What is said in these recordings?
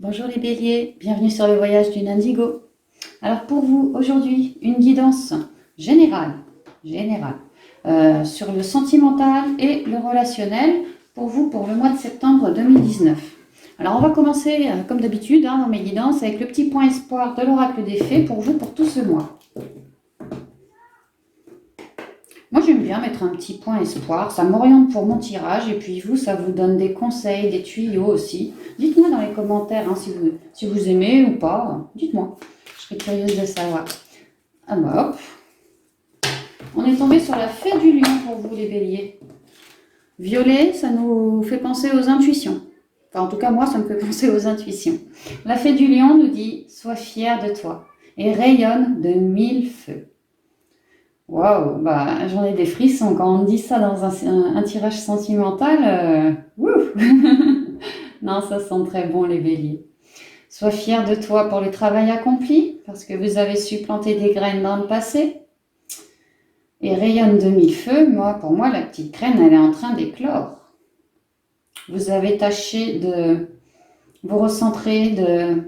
Bonjour les béliers, bienvenue sur le voyage du Indigo. Alors pour vous, aujourd'hui, une guidance générale sur le sentimental et le relationnel pour vous pour le mois de septembre 2019. Alors on va commencer comme d'habitude dans mes guidances avec le petit point espoir de l'oracle des fées pour vous pour tout ce mois. Moi j'aime bien mettre un petit point espoir, ça m'oriente pour mon tirage et puis vous, ça vous donne des conseils, des tuyaux aussi. Dites-moi dans les commentaires si vous aimez ou pas, dites-moi, je serais curieuse de savoir. Ah bah hop, on est tombé sur la fée du lion pour vous les béliers. Violet, ça nous fait penser aux intuitions. Enfin en tout cas moi ça me fait penser aux intuitions. La fée du lion nous dit, sois fier de toi et rayonne de 1000 feux. Waouh, bah, j'en ai des frissons quand on me dit ça dans un tirage sentimental. Non, ça sent très bon les béliers. Sois fier de toi pour le travail accompli, parce que vous avez su planter des graines dans le passé. Et rayonne de 1000 feux, pour moi, la petite graine, elle est en train d'éclore. Vous avez tâché de vous recentrer, de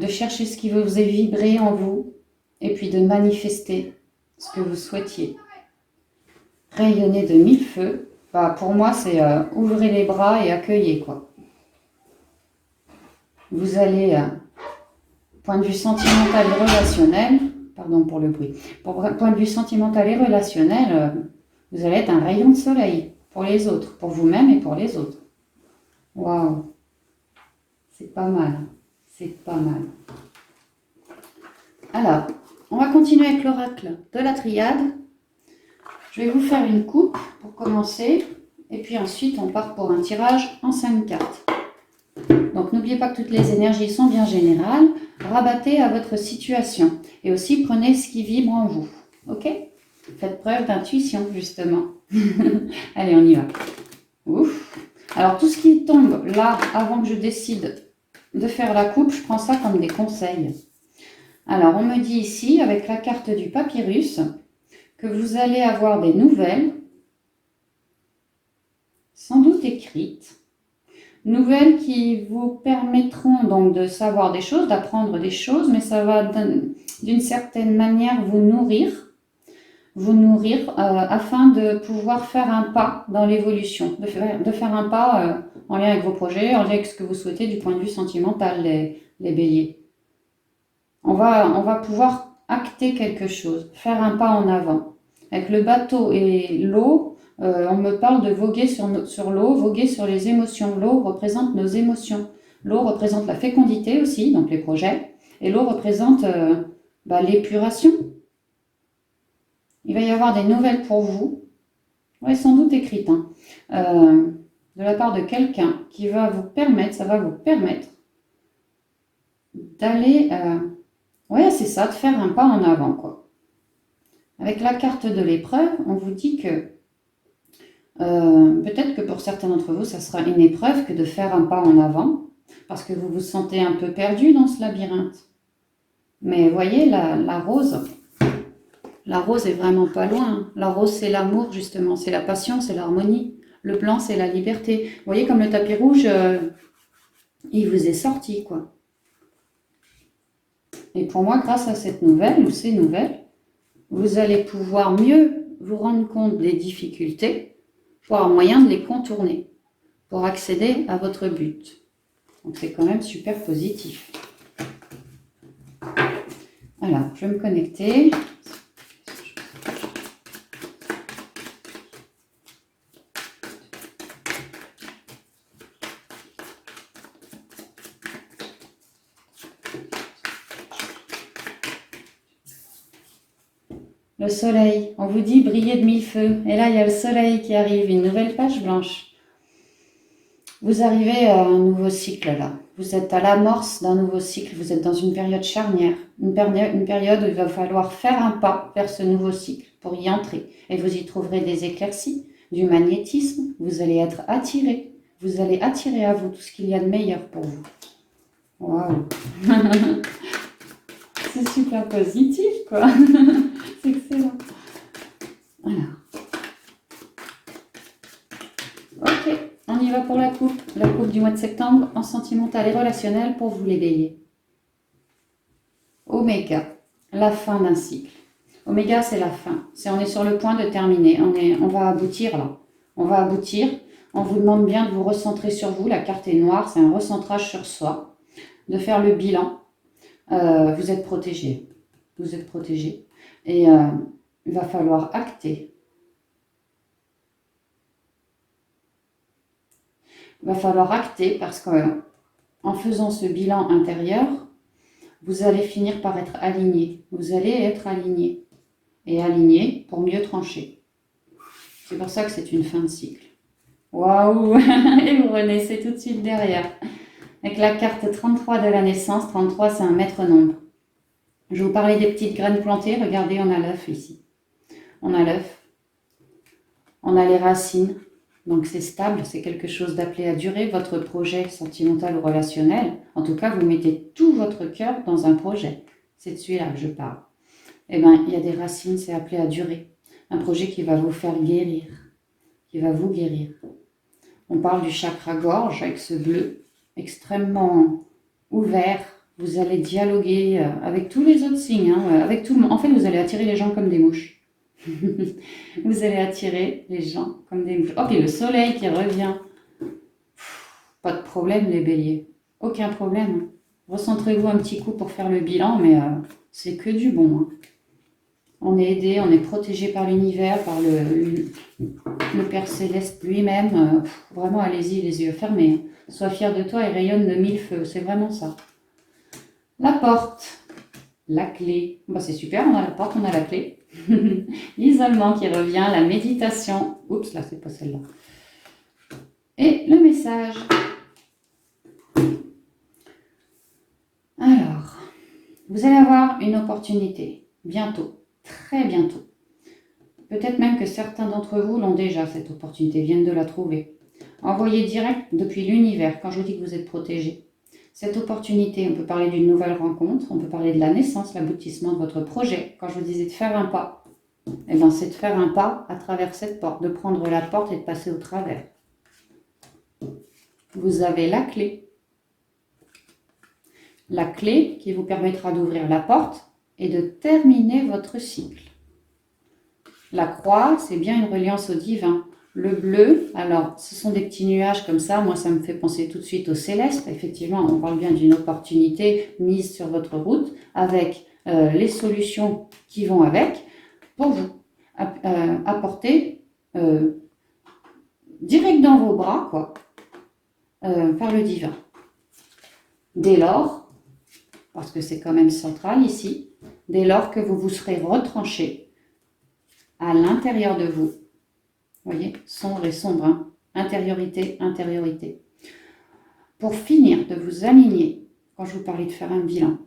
chercher ce qui vous est vibré en vous, et puis de manifester ce que vous souhaitiez. Rayonner de 1000 feux, pour moi, c'est ouvrez les bras et accueillez, quoi. Vous allez, point de vue sentimental et relationnel, pardon pour le bruit, point de vue sentimental et relationnel, vous allez être un rayon de soleil pour les autres, pour vous-même et pour les autres. Waouh, c'est pas mal, c'est pas mal. Alors, on va continuer avec l'oracle de la triade. Je vais vous faire une coupe pour commencer. Et puis ensuite, on part pour un tirage en 5 cartes. Donc, n'oubliez pas que toutes les énergies sont bien générales. Rabattez à votre situation. Et aussi, prenez ce qui vibre en vous. Ok? Faites preuve d'intuition, justement. Allez, on y va. Ouf. Alors, tout ce qui tombe là, avant que je décide de faire la coupe, je prends ça comme des conseils. Alors, on me dit ici, avec la carte du papyrus, que vous allez avoir des nouvelles, sans doute écrites, nouvelles qui vous permettront donc de savoir des choses, d'apprendre des choses, mais ça va d'une certaine manière vous nourrir afin de pouvoir faire un pas dans l'évolution, de faire un pas en lien avec vos projets, en lien avec ce que vous souhaitez du point de vue sentimental, les béliers. On va pouvoir acter quelque chose, faire un pas en avant. Avec le bateau et l'eau, on me parle de voguer sur l'eau, voguer sur les émotions. L'eau représente nos émotions. L'eau représente la fécondité aussi, donc les projets. Et l'eau représente l'épuration. Il va y avoir des nouvelles pour vous, sans doute écrites, de la part de quelqu'un qui va vous permettre, d'aller... c'est ça, de faire un pas en avant, quoi. Avec la carte de l'épreuve, on vous dit que peut-être que pour certains d'entre vous, ça sera une épreuve que de faire un pas en avant, parce que vous vous sentez un peu perdu dans ce labyrinthe. Mais voyez, la rose est vraiment pas loin. La rose, c'est l'amour, justement, c'est la passion, c'est l'harmonie. Le blanc, c'est la liberté. Vous voyez, comme le tapis rouge, il vous est sorti, quoi. Et pour moi, grâce à cette nouvelle, ou ces nouvelles, vous allez pouvoir mieux vous rendre compte des difficultés pour avoir moyen de les contourner, pour accéder à votre but. Donc c'est quand même super positif. Alors, je vais me connecter. Le soleil, on vous dit briller de 1000 feux. Et là, il y a le soleil qui arrive, une nouvelle page blanche. Vous arrivez à un nouveau cycle là. Vous êtes à l'amorce d'un nouveau cycle. Vous êtes dans une période charnière. Une période où il va falloir faire un pas vers ce nouveau cycle pour y entrer. Et vous y trouverez des éclaircies, du magnétisme. Vous allez être attiré. Vous allez attirer à vous tout ce qu'il y a de meilleur pour vous. Waouh. C'est super positif, quoi. C'est excellent. Alors. Ok. On y va pour la coupe du mois de septembre en sentimental et relationnel pour vous les béliers. Oméga, la fin d'un cycle. Oméga, c'est la fin. On est sur le point de terminer. On va aboutir là. On va aboutir. On vous demande bien de vous recentrer sur vous. La carte est noire, c'est un recentrage sur soi. De faire le bilan. Vous êtes protégé. Vous êtes protégé. Et il va falloir acter. Il va falloir acter parce qu'en faisant ce bilan intérieur, vous allez finir par être aligné. Vous allez être aligné. Et aligné pour mieux trancher. C'est pour ça que c'est une fin de cycle. Waouh! Et vous renaissez tout de suite derrière. Avec la carte 33 de la naissance. 33, c'est un maître nombre. Je vous parlais des petites graines plantées. Regardez, on a l'œuf ici. On a l'œuf. On a les racines. Donc c'est stable, c'est quelque chose d'appelé à durer. Votre projet sentimental ou relationnel, en tout cas, vous mettez tout votre cœur dans un projet. C'est de celui-là que je parle. Eh bien, il y a des racines, c'est appelé à durer. Un projet qui va vous faire guérir, qui va vous guérir. On parle du chakra gorge avec ce bleu extrêmement ouvert. Vous allez dialoguer avec tous les autres signes, avec tout le monde. En fait, vous allez attirer les gens comme des mouches. Vous allez attirer les gens comme des mouches. Oh, puis le soleil qui revient. Pas de problème, les béliers. Aucun problème. Recentrez-vous un petit coup pour faire le bilan, mais c'est que du bon. On est aidé, on est protégé par l'univers, par le Père Céleste lui-même. Vraiment, allez-y, les yeux fermés. Sois fier de toi et rayonne de mille feux. C'est vraiment ça. La porte. La clé. Bah, c'est super, on a la porte, on a la clé. L'isolement qui revient, la méditation. Oups, là, c'est pas celle-là. Et le message. Alors, vous allez avoir une opportunité bientôt, très bientôt. Peut-être même que certains d'entre vous l'ont déjà, cette opportunité, viennent de la trouver. Envoyez direct depuis l'univers, quand je vous dis que vous êtes protégé. Cette opportunité, on peut parler d'une nouvelle rencontre, on peut parler de la naissance, l'aboutissement de votre projet. Quand je vous disais de faire un pas, eh bien, c'est de faire un pas à travers cette porte, de prendre la porte et de passer au travers. Vous avez la clé. La clé qui vous permettra d'ouvrir la porte et de terminer votre cycle. La croix, c'est bien une reliance au divin. Le bleu, alors, ce sont des petits nuages comme ça. Moi, ça me fait penser tout de suite au céleste. Effectivement, on parle bien d'une opportunité mise sur votre route avec les solutions qui vont avec pour vous apporter direct dans vos bras, quoi, par le divin. Dès lors, parce que c'est quand même central ici, dès lors que vous vous serez retranché à l'intérieur de vous. Vous voyez, sombre et sombre, hein? Intériorité, intériorité. Pour finir de vous aligner, quand je vous parlais de faire un bilan,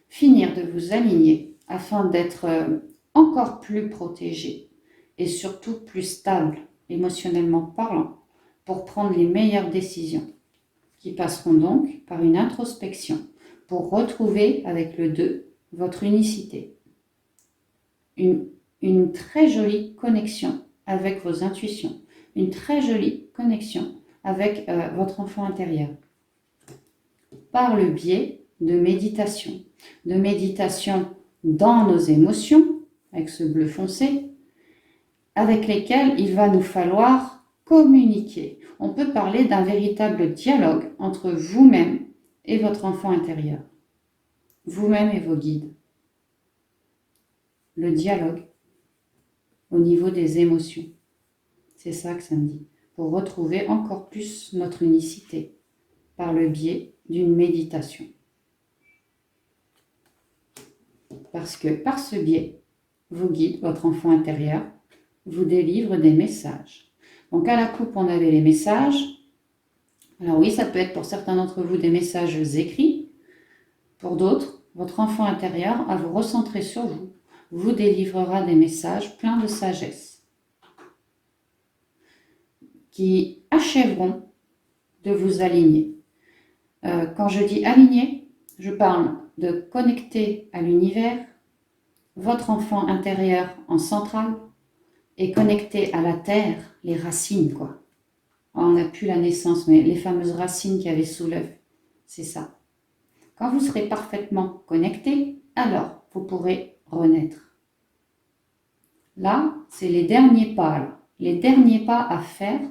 finir de vous aligner afin d'être encore plus protégé et surtout plus stable, émotionnellement parlant, pour prendre les meilleures décisions, qui passeront donc par une introspection, pour retrouver avec le 2 votre unicité. Une très jolie connexion avec vos intuitions, une très jolie connexion avec votre enfant intérieur, par le biais de méditation dans nos émotions, avec ce bleu foncé, avec lesquelles il va nous falloir communiquer. On peut parler d'un véritable dialogue entre vous-même et votre enfant intérieur, vous-même et vos guides. Le dialogue au niveau des émotions. C'est ça que ça me dit. Pour retrouver encore plus notre unicité par le biais d'une méditation. Parce que par ce biais, vos guides, votre enfant intérieur, vous délivre des messages. Donc à la coupe, on avait les messages. Alors oui, ça peut être pour certains d'entre vous des messages écrits. Pour d'autres, votre enfant intérieur, à vous recentrer sur vous, vous délivrera des messages pleins de sagesse qui achèveront de vous aligner. Quand je dis aligner, je parle de connecter à l'univers, votre enfant intérieur en centrale et connecter à la terre, les racines, quoi. Oh, on n'a plus la naissance, mais les fameuses racines qu'il y avait sous l'œuf, c'est ça. Quand vous serez parfaitement connecté, alors vous pourrez renaître. Là, c'est les derniers pas, là. Les derniers pas à faire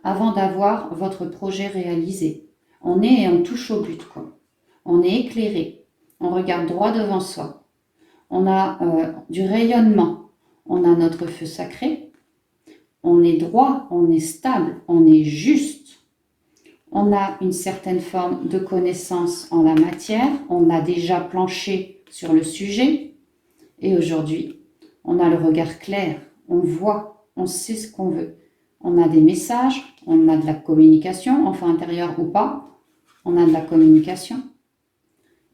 avant d'avoir votre projet réalisé. On touche au but, quoi. On est éclairé, on regarde droit devant soi. On a du rayonnement, on a notre feu sacré, on est droit, on est stable, on est juste. On a une certaine forme de connaissance en la matière, on a déjà planché sur le sujet et aujourd'hui, on a le regard clair, on voit, on sait ce qu'on veut. On a des messages, on a de la communication, enfin intérieure ou pas, on a de la communication.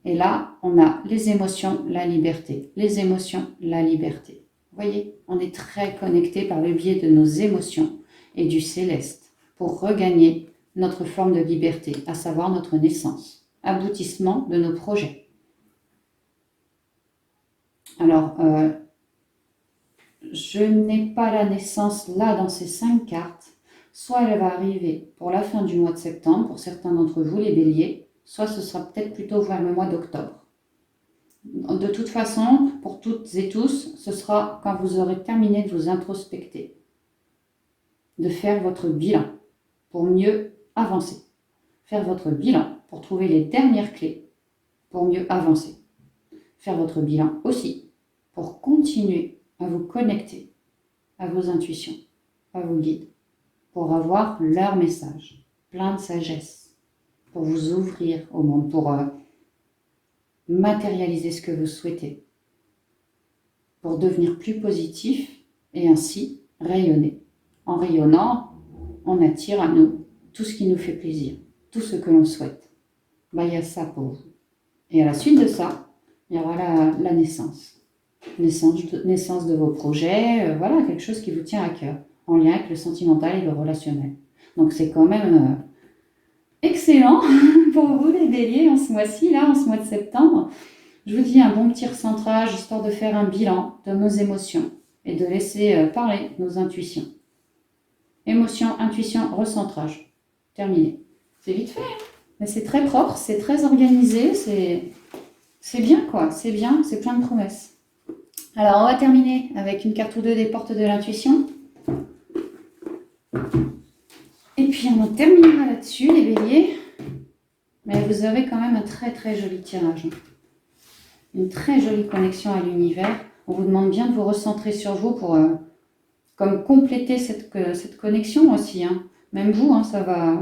Et là, on a les émotions, la liberté. Les émotions, la liberté. Vous voyez, on est très connecté par le biais de nos émotions et du céleste pour regagner notre forme de liberté, à savoir notre naissance, aboutissement de nos projets. Alors, je n'ai pas la naissance là dans ces 5 cartes. Soit elle va arriver pour la fin du mois de septembre, pour certains d'entre vous, les béliers, soit ce sera peut-être plutôt vers le mois d'octobre. De toute façon, pour toutes et tous, ce sera quand vous aurez terminé de vous introspecter, de faire votre bilan pour mieux avancer. Faire votre bilan pour trouver les dernières clés pour mieux avancer. Faire votre bilan aussi pour continuer à vous connecter à vos intuitions, à vos guides, pour avoir leur message, plein de sagesse, pour vous ouvrir au monde, pour matérialiser ce que vous souhaitez, pour devenir plus positif et ainsi rayonner. En rayonnant, on attire à nous tout ce qui nous fait plaisir, tout ce que l'on souhaite. Il y a ça pour vous. Et à la suite de ça, il y aura la naissance. Naissance de vos projets, voilà, quelque chose qui vous tient à cœur, en lien avec le sentimental et le relationnel. Donc c'est quand même excellent pour vous les béliers en ce mois-ci, là, en ce mois de septembre. Je vous dis un bon petit recentrage, histoire de faire un bilan de nos émotions et de laisser parler nos intuitions. Émotion, intuition, recentrage. Terminé. C'est vite fait, hein, mais c'est très propre, c'est très organisé, c'est bien quoi, c'est bien, c'est plein de promesses. Alors on va terminer avec une carte ou deux des portes de l'intuition. Et puis on terminera là-dessus les béliers. Mais vous avez quand même un très très joli tirage. Une très jolie connexion à l'univers. On vous demande bien de vous recentrer sur vous pour comme compléter cette connexion aussi. Hein. Même vous, hein,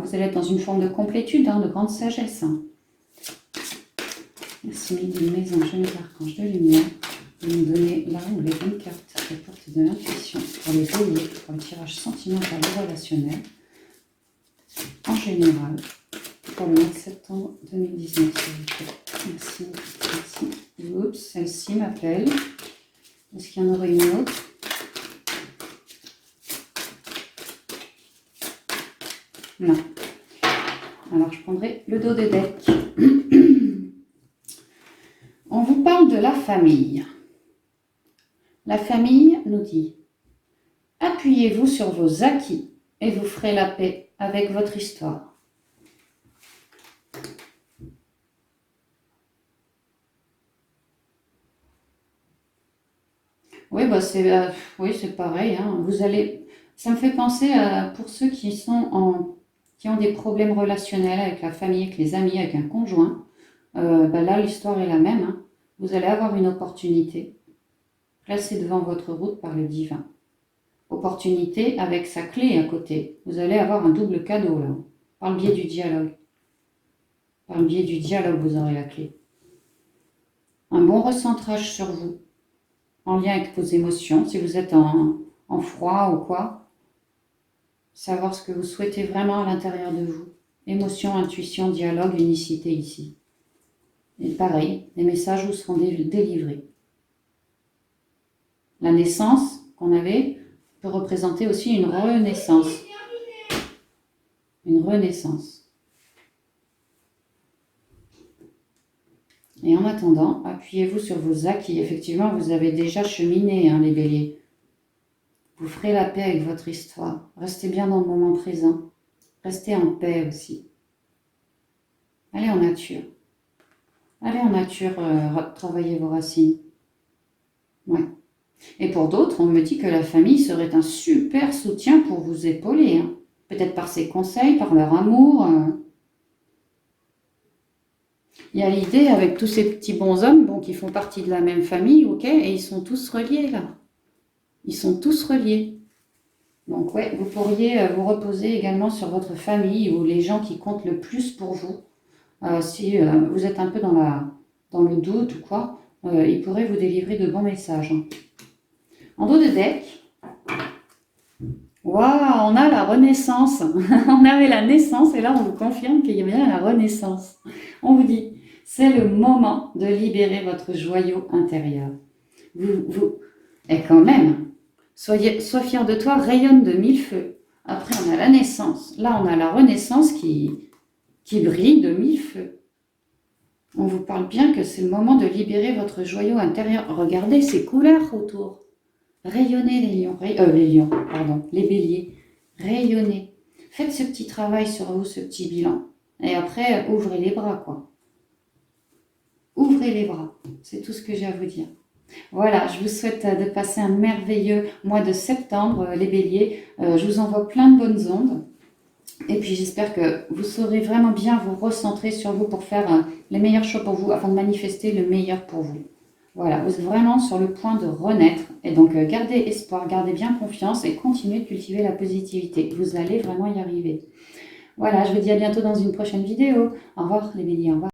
vous allez être dans une forme de complétude, hein, de grande sagesse. Hein. Merci mille mes anges, mes archanges de lumière, de nous donner là où les bonnes cartes, les portes de l'intuition, pour les béliers, pour le tirage sentimental et relationnel, en général, pour le mois de septembre 2019. Merci, merci. Oups, celle-ci m'appelle. Est-ce qu'il y en aurait une autre? Non. Alors, je prendrai le dos de deck. On vous parle de la famille. La famille nous dit « Appuyez-vous sur vos acquis et vous ferez la paix avec votre histoire. » Oui, c'est pareil. Hein. Ça me fait penser pour ceux qui ont des problèmes relationnels avec la famille, avec les amis, avec un conjoint. Là, l'histoire est la même. Hein. Vous allez avoir une opportunité placée devant votre route par le divin. Opportunité avec sa clé à côté. Vous allez avoir un double cadeau là, par le biais du dialogue. Par le biais du dialogue, vous aurez la clé. Un bon recentrage sur vous, en lien avec vos émotions, si vous êtes en froid ou quoi. Savoir ce que vous souhaitez vraiment à l'intérieur de vous. Émotion, intuition, dialogue, unicité ici. Et pareil, les messages vous seront délivrés. La naissance qu'on avait peut représenter aussi une renaissance. Une renaissance. Et en attendant, appuyez-vous sur vos acquis. Effectivement, vous avez déjà cheminé, hein, les béliers. Vous ferez la paix avec votre histoire. Restez bien dans le moment présent. Restez en paix aussi. Allez en nature. Allez en nature, travailler vos racines. Ouais. Et pour d'autres, on me dit que la famille serait un super soutien pour vous épauler, hein. Peut-être par ses conseils, par leur amour. Il y a l'idée avec tous ces petits bonshommes bon, qui font partie de la même famille, ok, et ils sont tous reliés là. Ils sont tous reliés. Donc ouais, vous pourriez vous reposer également sur votre famille ou les gens qui comptent le plus pour vous. Si vous êtes un peu dans le doute ou quoi, ils pourraient vous délivrer de bons messages, hein. En dos de deck, waouh, on a la renaissance. On avait la naissance et là on vous confirme qu'il y a bien la renaissance. On vous dit, c'est le moment de libérer votre joyau intérieur. Et quand même, sois fier de toi, rayonne de mille feux. Après on a la naissance. Là on a la renaissance qui brille de mille feux. On vous parle bien que c'est le moment de libérer votre joyau intérieur. Regardez ces couleurs autour. Rayonnez les béliers. Rayonnez. Faites ce petit travail sur vous, ce petit bilan. Et après, ouvrez les bras, quoi. Ouvrez les bras. C'est tout ce que j'ai à vous dire. Voilà, je vous souhaite de passer un merveilleux mois de septembre, les béliers. Je vous envoie plein de bonnes ondes. Et puis j'espère que vous saurez vraiment bien vous recentrer sur vous pour faire les meilleurs choix pour vous afin de manifester le meilleur pour vous. Voilà, vous êtes vraiment sur le point de renaître. Et donc gardez espoir, gardez bien confiance et continuez de cultiver la positivité. Vous allez vraiment y arriver. Voilà, je vous dis à bientôt dans une prochaine vidéo. Au revoir les béliers, au revoir.